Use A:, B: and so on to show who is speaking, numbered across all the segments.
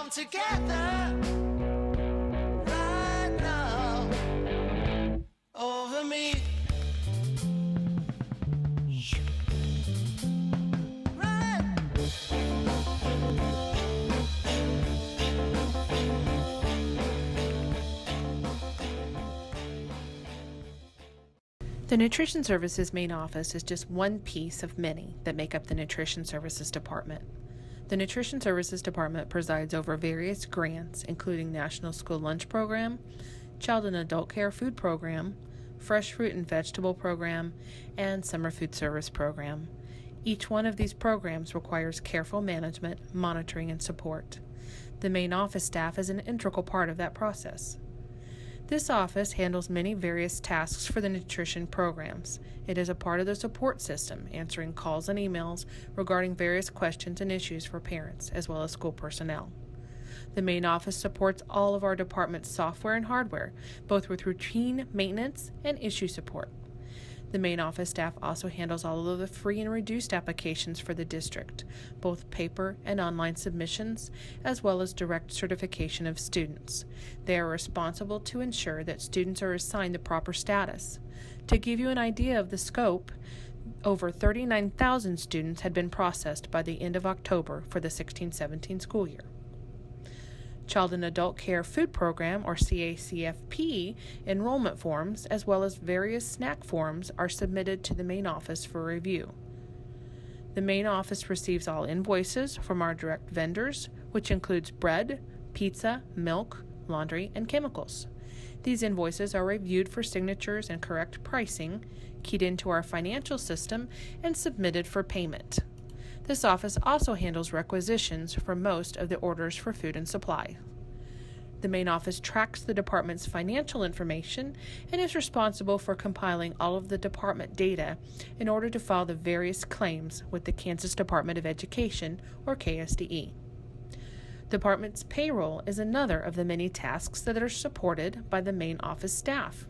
A: come together right now over me.
B: The Nutrition Services main office is just one piece of many that make up the Nutrition Services Department. The Nutrition Services Department presides over various grants, including National School Lunch Program, Child and Adult Care Food Program, Fresh Fruit and Vegetable Program, and Summer Food Service Program. Each one of these programs requires careful management, monitoring, and support. The main office staff is an integral part of that process. This office handles many various tasks for the nutrition programs. It is a part of the support system, answering calls and emails regarding various questions and issues for parents, as well as school personnel. The main office supports all of our department's software and hardware, both with routine maintenance and issue support. The main office staff also handles all of the free and reduced applications for the district, both paper and online submissions, as well as direct certification of students. They are responsible to ensure that students are assigned the proper status. To give you an idea of the scope, over 39,000 students had been processed by the end of October for the 16-17 school year. Child and Adult Care Food Program, or CACFP, enrollment forms, as well as various snack forms, are submitted to the main office for review. The main office receives all invoices from our direct vendors, which includes bread, pizza, milk, laundry, and chemicals. These invoices are reviewed for signatures and correct pricing, keyed into our financial system, and submitted for payment. This office also handles requisitions for most of the orders for food and supply. The main office tracks the department's financial information and is responsible for compiling all of the department data in order to file the various claims with the Kansas Department of Education, or KSDE. The department's payroll is another of the many tasks that are supported by the main office staff.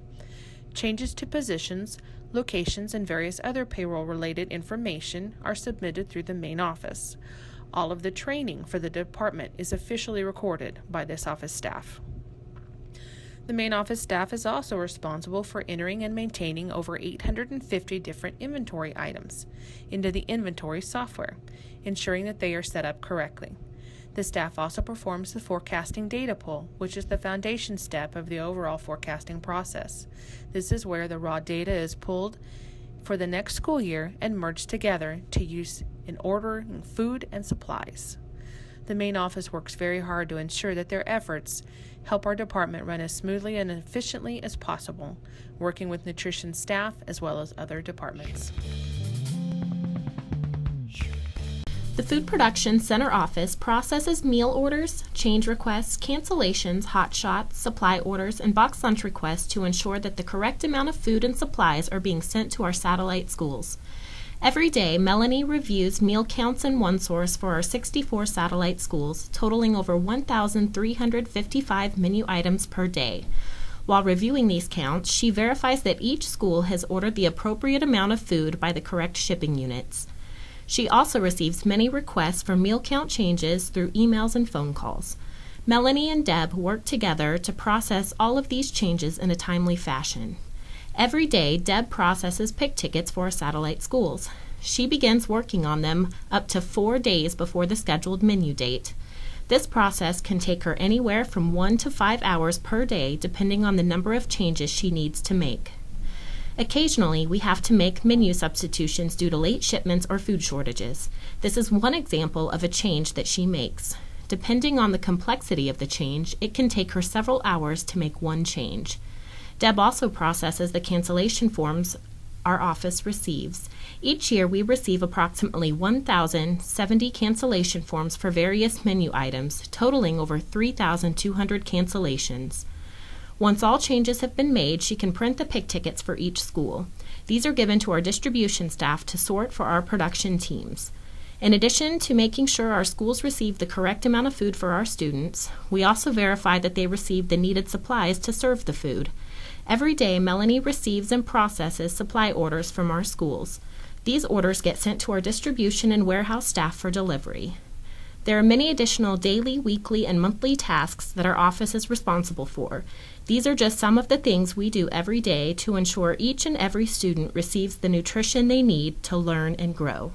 B: Changes to positions, locations, and various other payroll-related information are submitted through the main office. All of the training for the department is officially recorded by this office staff. The main office staff is also responsible for entering and maintaining over 850 different inventory items into the inventory software, ensuring that they are set up correctly. The staff also performs the forecasting data pull, which is the foundation step of the overall forecasting process. This is where the raw data is pulled for the next school year and merged together to use in ordering food and supplies. The main office works very hard to ensure that their efforts help our department run as smoothly and efficiently as possible, working with nutrition staff as well as other departments.
C: The Food Production Center office processes meal orders, change requests, cancellations, hot shots, supply orders, and box lunch requests to ensure that the correct amount of food and supplies are being sent to our satellite schools. Every day, Melanie reviews meal counts in OneSource for our 64 satellite schools, totaling over 1,355 menu items per day. While reviewing these counts, she verifies that each school has ordered the appropriate amount of food by the correct shipping units. She also receives many requests for meal count changes through emails and phone calls. Melanie and Deb work together to process all of these changes in a timely fashion. Every day, Deb processes pick tickets for our satellite schools. She begins working on them up to 4 days before the scheduled menu date. This process can take her anywhere from 1 to 5 hours per day, depending on the number of changes she needs to make. Occasionally, we have to make menu substitutions due to late shipments or food shortages. This is one example of a change that she makes. Depending on the complexity of the change, it can take her several hours to make one change. Deb also processes the cancellation forms our office receives. Each year, we receive approximately 1,070 cancellation forms for various menu items, totaling over 3,200 cancellations. Once all changes have been made, she can print the pick tickets for each school. These are given to our distribution staff to sort for our production teams. In addition to making sure our schools receive the correct amount of food for our students, we also verify that they receive the needed supplies to serve the food. Every day, Melanie receives and processes supply orders from our schools. These orders get sent to our distribution and warehouse staff for delivery. There are many additional daily, weekly, and monthly tasks that our office is responsible for. These are just some of the things we do every day to ensure each and every student receives the nutrition they need to learn and grow.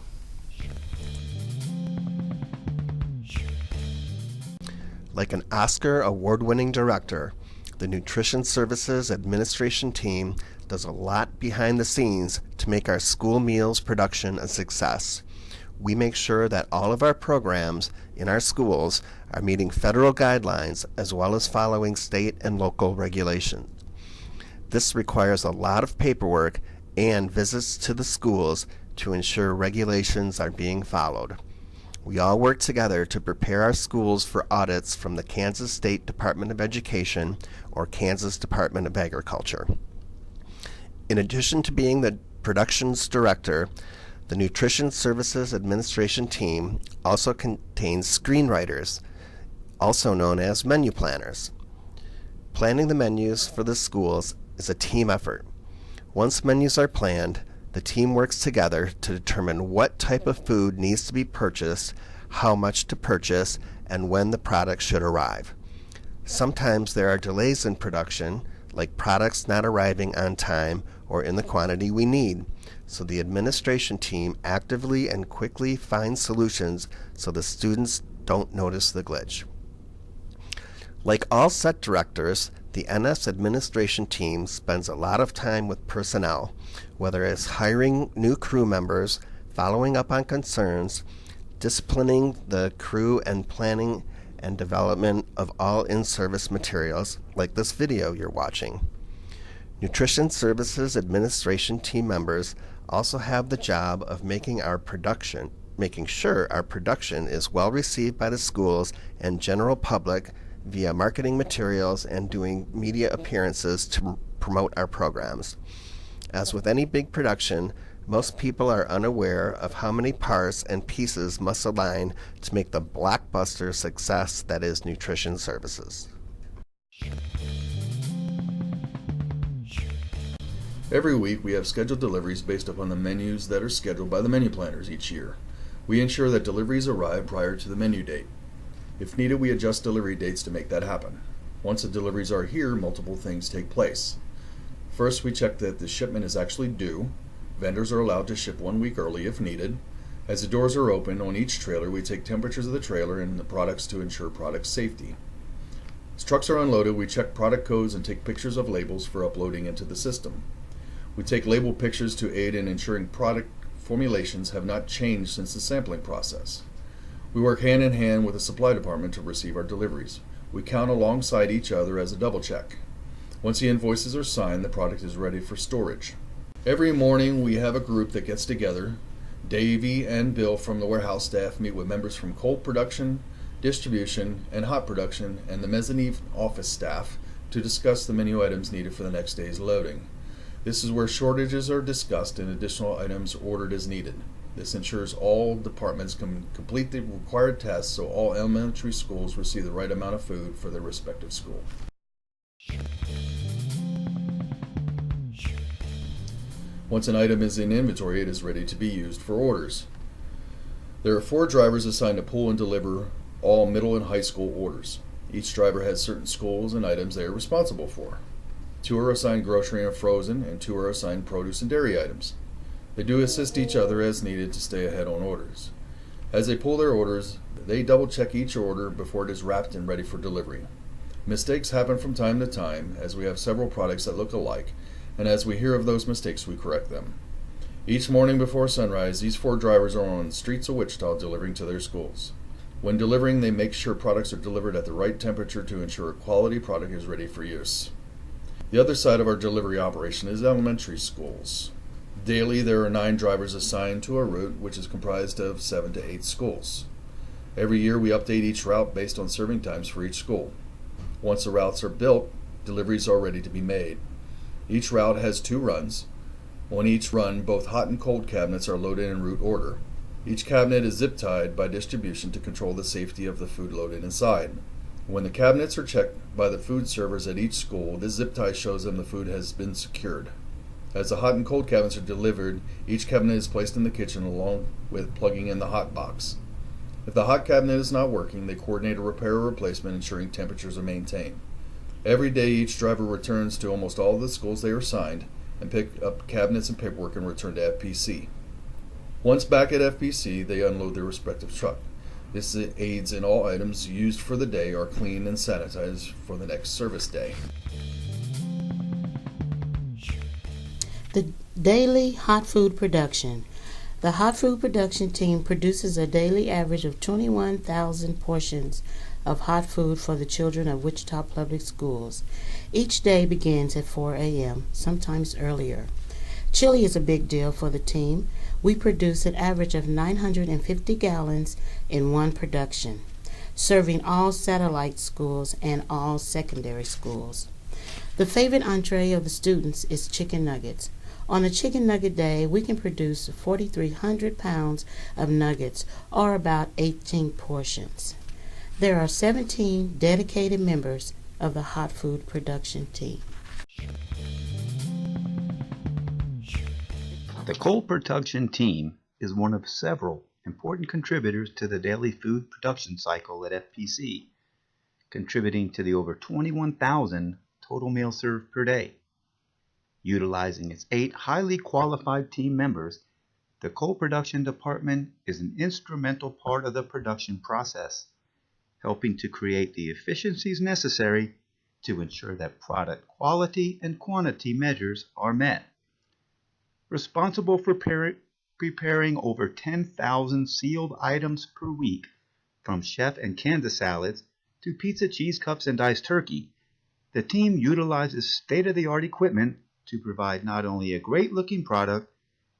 D: Like an Oscar award-winning director, the Nutrition Services Administration team does a lot behind the scenes to make our school meals production a success. We make sure that all of our programs in our schools are meeting federal guidelines as well as following state and local regulations. This requires a lot of paperwork and visits to the schools to ensure regulations are being followed. We all work together to prepare our schools for audits from the Kansas State Department of Education or Kansas Department of Agriculture. In addition to being the productions director, the Nutrition Services Administration team also contains screenwriters, also known as menu planners. Planning the menus for the schools is a team effort. Once menus are planned, the team works together to determine what type of food needs to be purchased, how much to purchase, and when the product should arrive. Sometimes there are delays in production, like products not arriving on time or in the quantity we need, so the administration team actively and quickly finds solutions so the students don't notice the glitch. Like all set directors, the NS administration team spends a lot of time with personnel, whether it's hiring new crew members, following up on concerns, disciplining the crew, and planning and development of all in-service materials, like this video you're watching. Nutrition Services Administration team members also have the job of making sure our production is well received by the schools and general public via marketing materials and doing media appearances to promote our programs. As with any big production, most people are unaware of how many parts and pieces must align to make the blockbuster success that is Nutrition Services.
E: Every week we have scheduled deliveries based upon the menus that are scheduled by the menu planners each year. We ensure that deliveries arrive prior to the menu date. If needed, we adjust delivery dates to make that happen. Once the deliveries are here, multiple things take place. First, we check that the shipment is actually due. Vendors are allowed to ship 1 week early if needed. As the doors are open on each trailer, we take temperatures of the trailer and the products to ensure product safety. As trucks are unloaded, we check product codes and take pictures of labels for uploading into the system. We take label pictures to aid in ensuring product formulations have not changed since the sampling process. We work hand in hand with the supply department to receive our deliveries. We count alongside each other as a double check. Once the invoices are signed, the product is ready for storage. Every morning we have a group that gets together. Davey and Bill from the warehouse staff meet with members from cold production, distribution, and hot production, and the mezzanine office staff to discuss the menu items needed for the next day's loading. This is where shortages are discussed and additional items ordered as needed. This ensures all departments can complete the required tests so all elementary schools receive the right amount of food for their respective school. Once an item is in inventory, it is ready to be used for orders. There are 4 drivers assigned to pull and deliver all middle and high school orders. Each driver has certain schools and items they are responsible for. 2 are assigned grocery and frozen, and 2 are assigned produce and dairy items. They do assist each other as needed to stay ahead on orders. As they pull their orders, they double check each order before it is wrapped and ready for delivery. Mistakes happen from time to time, as we have several products that look alike, and as we hear of those mistakes, we correct them. Each morning before sunrise, these 4 drivers are on the streets of Wichita delivering to their schools. When delivering, they make sure products are delivered at the right temperature to ensure a quality product is ready for use. The other side of our delivery operation is elementary schools. Daily, there are 9 drivers assigned to a route, which is comprised of 7 to 8 schools. Every year, we update each route based on serving times for each school. Once the routes are built, deliveries are ready to be made. Each route has 2 runs. On each run, both hot and cold cabinets are loaded in route order. Each cabinet is zip-tied by distribution to control the safety of the food loaded inside. When the cabinets are checked by the food servers at each school, this zip tie shows them the food has been secured. As the hot and cold cabinets are delivered, each cabinet is placed in the kitchen along with plugging in the hot box. If the hot cabinet is not working, they coordinate a repair or replacement, ensuring temperatures are maintained. Every day, each driver returns to almost all of the schools they are assigned and pick up cabinets and paperwork and return to FPC. Once back at FPC, they unload their respective truck. This aids in all items used for the day are cleaned and sanitized for the next service day.
F: The daily hot food production. The hot food production team produces a daily average of 21,000 portions of hot food for the children of Wichita Public Schools. Each day begins at 4 a.m., sometimes earlier. Chili is a big deal for the team. We produce an average of 950 gallons in one production, serving all satellite schools and all secondary schools. The favorite entree of the students is chicken nuggets. On a chicken nugget day, we can produce 4,300 pounds of nuggets, or about 18 portions. There are 17 dedicated members of the hot food production team.
G: The cold production team is one of several important contributors to the daily food production cycle at FPC, contributing to the over 21,000 total meals served per day. Utilizing its 8 highly qualified team members, the cold production department is an instrumental part of the production process, helping to create the efficiencies necessary to ensure that product quality and quantity measures are met. Responsible for preparing over 10,000 sealed items per week, from chef and Kansas salads to pizza cheese cups and diced turkey, the team utilizes state-of-the-art equipment to provide not only a great-looking product,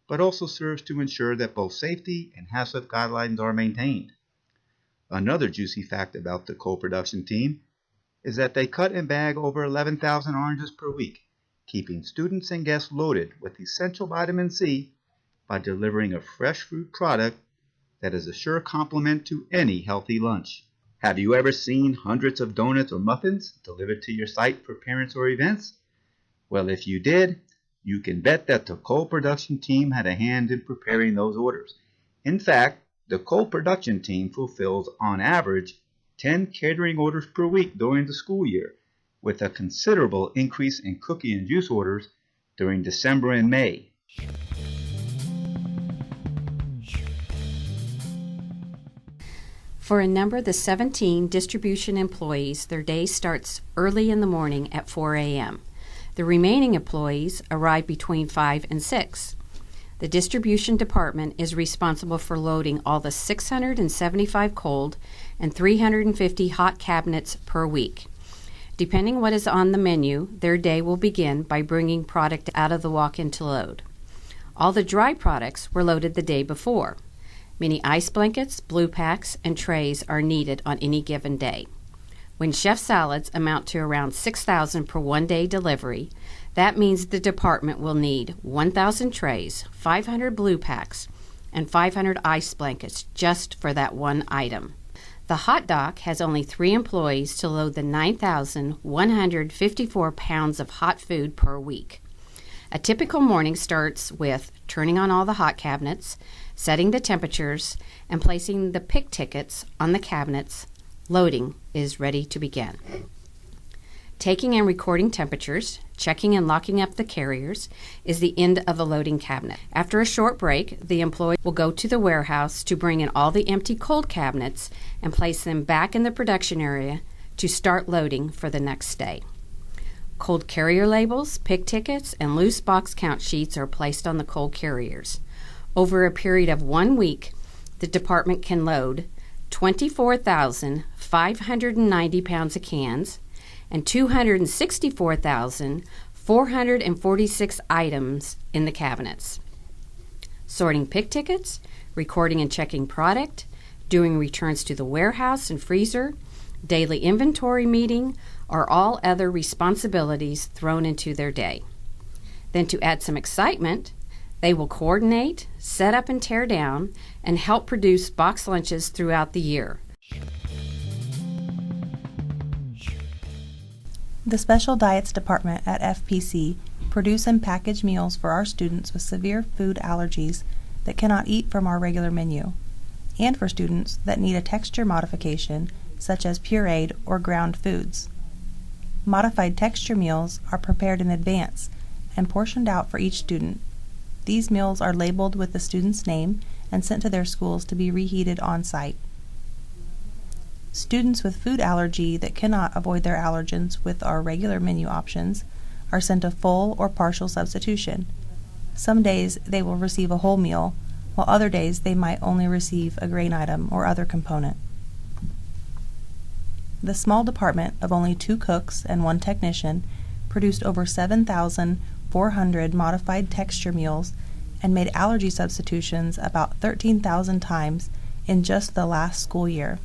G: but also serves to ensure that both safety and HACCP guidelines are maintained. Another juicy fact about the cold production team is that they cut and bag over 11,000 oranges per week, keeping students and guests loaded with essential vitamin C by delivering a fresh fruit product that is a sure complement to any healthy lunch. Have you ever seen hundreds of donuts or muffins delivered to your site for parents or events? Well, if you did, you can bet that the cold production team had a hand in preparing those orders. In fact, the cold production team fulfills, on average, 10 catering orders per week during the school year, with a considerable increase in cookie and juice orders during December and May.
H: For a number of the 17 distribution employees, their day starts early in the morning at 4 a.m. The remaining employees arrive between 5 and 6. The distribution department is responsible for loading all the 675 cold and 350 hot cabinets per week. Depending what is on the menu, their day will begin by bringing product out of the walk-in to load. All the dry products were loaded the day before. Many ice blankets, blue packs, and trays are needed on any given day. When chef salads amount to around 6,000 per one-day delivery, that means the department will need 1,000 trays, 500 blue packs, and 500 ice blankets just for that one item. The hot dock has only 3 employees to load the 9,154 pounds of hot food per week. A typical morning starts with turning on all the hot cabinets, setting the temperatures, and placing the pick tickets on the cabinets. Loading is ready to begin. Taking and recording temperatures, checking and locking up the carriers is the end of the loading cabinet. After a short break, the employee will go to the warehouse to bring in all the empty cold cabinets and place them back in the production area to start loading for the next day. Cold carrier labels, pick tickets, and loose box count sheets are placed on the cold carriers. Over a period of 1 week, the department can load 24,590 pounds of cans and 264,446 items in the cabinets. Sorting pick tickets, recording and checking product, doing returns to the warehouse and freezer, daily inventory meeting, or all other responsibilities thrown into their day. Then to add some excitement, they will coordinate, set up and tear down, and help produce box lunches throughout the year.
I: The Special Diets Department at FPC produce and package meals for our students with severe food allergies that cannot eat from our regular menu. and for students that need a texture modification, such as pureed or ground foods. Modified texture meals are prepared in advance and portioned out for each student. These meals are labeled with the student's name and sent to their schools to be reheated on site. Students with food allergy that cannot avoid their allergens with our regular menu options are sent a full or partial substitution. Some days they will receive a whole meal, while other days they might only receive a grain item or other component. The small department of only 2 cooks and 1 technician produced over 7,400 modified texture meals and made allergy substitutions about 13,000 times in just the last school year.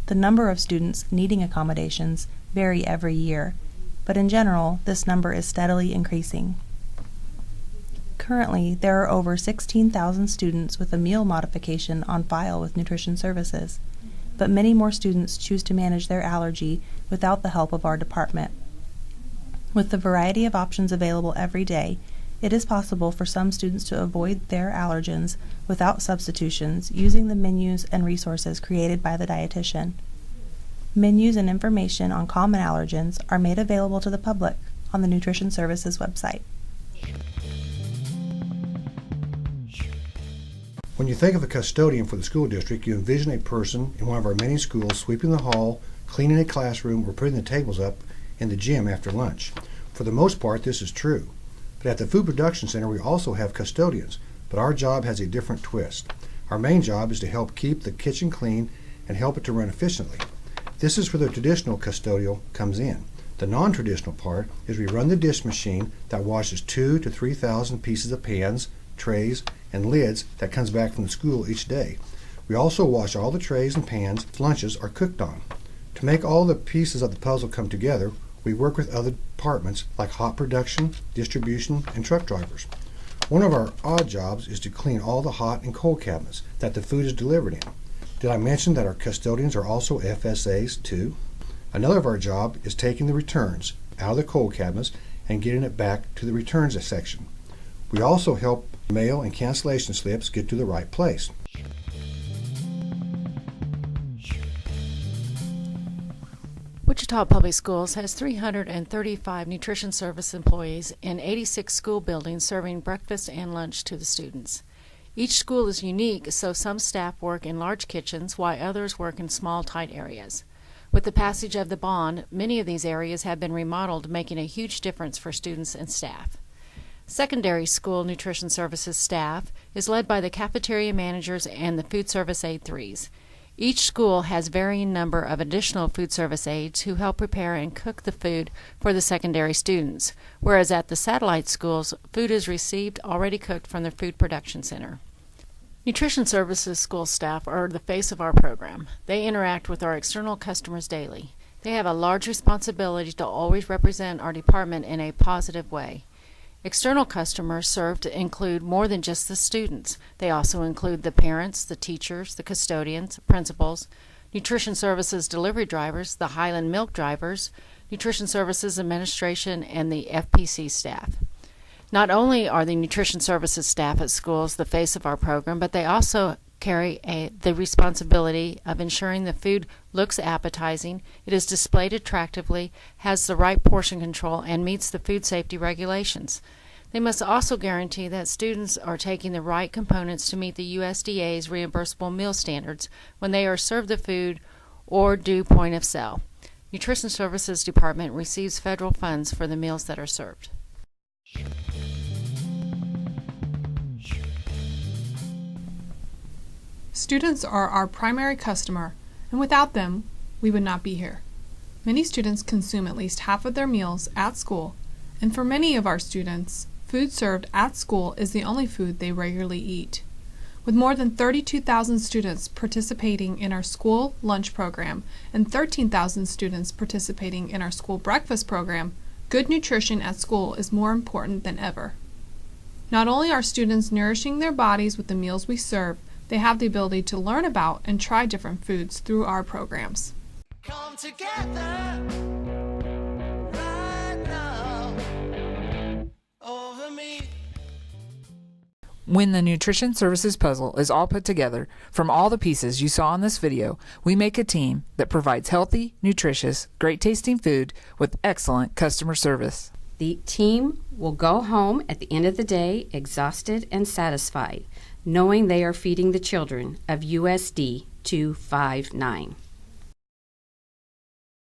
I: The number of students needing accommodations vary every year, but in general, this number is steadily increasing. Currently, there are over 16,000 students with a meal modification on file with Nutrition Services, but many more students choose to manage their allergy without the help of our department. With the variety of options available every day, it is possible for some students to avoid their allergens without substitutions using the menus and resources created by the dietitian. Menus and information on common allergens are made available to the public on the Nutrition Services website.
J: When you think of a custodian for the school district, you envision a person in one of our many schools sweeping the hall, cleaning a classroom, or putting the tables up in the gym after lunch. For the most part, this is true. But at the Food Production Center, we also have custodians, but our job has a different twist. Our main job is to help keep the kitchen clean and help it to run efficiently. This is where the traditional custodial comes in. The non-traditional part is we run the dish machine that washes 2,000 to 3,000 pieces of pans, trays, and lids that comes back from the school each day. We also wash all the trays and pans lunches are cooked on. To make all the pieces of the puzzle come together, we work with other departments like hot production, distribution, and truck drivers. One of our odd jobs is to clean all the hot and cold cabinets that the food is delivered in. Did I mention that our custodians are also FSAs too? Another of our job is taking the returns out of the cold cabinets and getting it back to the returns section. We also help mail and cancellation slips get to the right place.
K: Wichita Public Schools has 335 nutrition service employees in 86 school buildings serving breakfast and lunch to the students. Each school is unique, so some staff work in large kitchens while others work in small, tight areas. With the passage of the bond, many of these areas have been remodeled, making a huge difference for students and staff. Secondary school nutrition services staff is led by the cafeteria managers and the food service aide 3s. Each school has varying number of additional food service aides who help prepare and cook the food for the secondary students, whereas at the satellite schools, food is received already cooked from the Food Production Center. Nutrition Services school staff are the face of our program. They interact with our external customers daily. They have a large responsibility to always represent our department in a positive way. External customers served include more than just the students. They also include the parents, the teachers, the custodians, principals, Nutrition Services delivery drivers, the Highland Milk drivers, Nutrition Services administration, and the FPC staff. Not only are the Nutrition Services staff at schools the face of our program, but they also carry the responsibility of ensuring the food looks appetizing, it is displayed attractively, has the right portion control, and meets the food safety regulations. They must also guarantee that students are taking the right components to meet the USDA's reimbursable meal standards when they are served the food or do point of sale. Nutrition Services Department receives federal funds for the meals that are served.
L: Students are our primary customer, and without them, we would not be here. Many students consume at least half of their meals at school, and for many of our students, food served at school is the only food they regularly eat. With more than 32,000 students participating in our school lunch program and 13,000 students participating in our school breakfast program, good nutrition at school is more important than ever. Not only are students nourishing their bodies with the meals we serve, they have the ability to learn about and try different foods through our programs.
A: Come together right now over me.
M: When the nutrition services puzzle is all put together from all the pieces you saw in this video, we make a team that provides healthy, nutritious, great-tasting food with excellent customer service.
H: The team will go home at the end of the day exhausted and satisfied, knowing they are feeding the children of USD 259.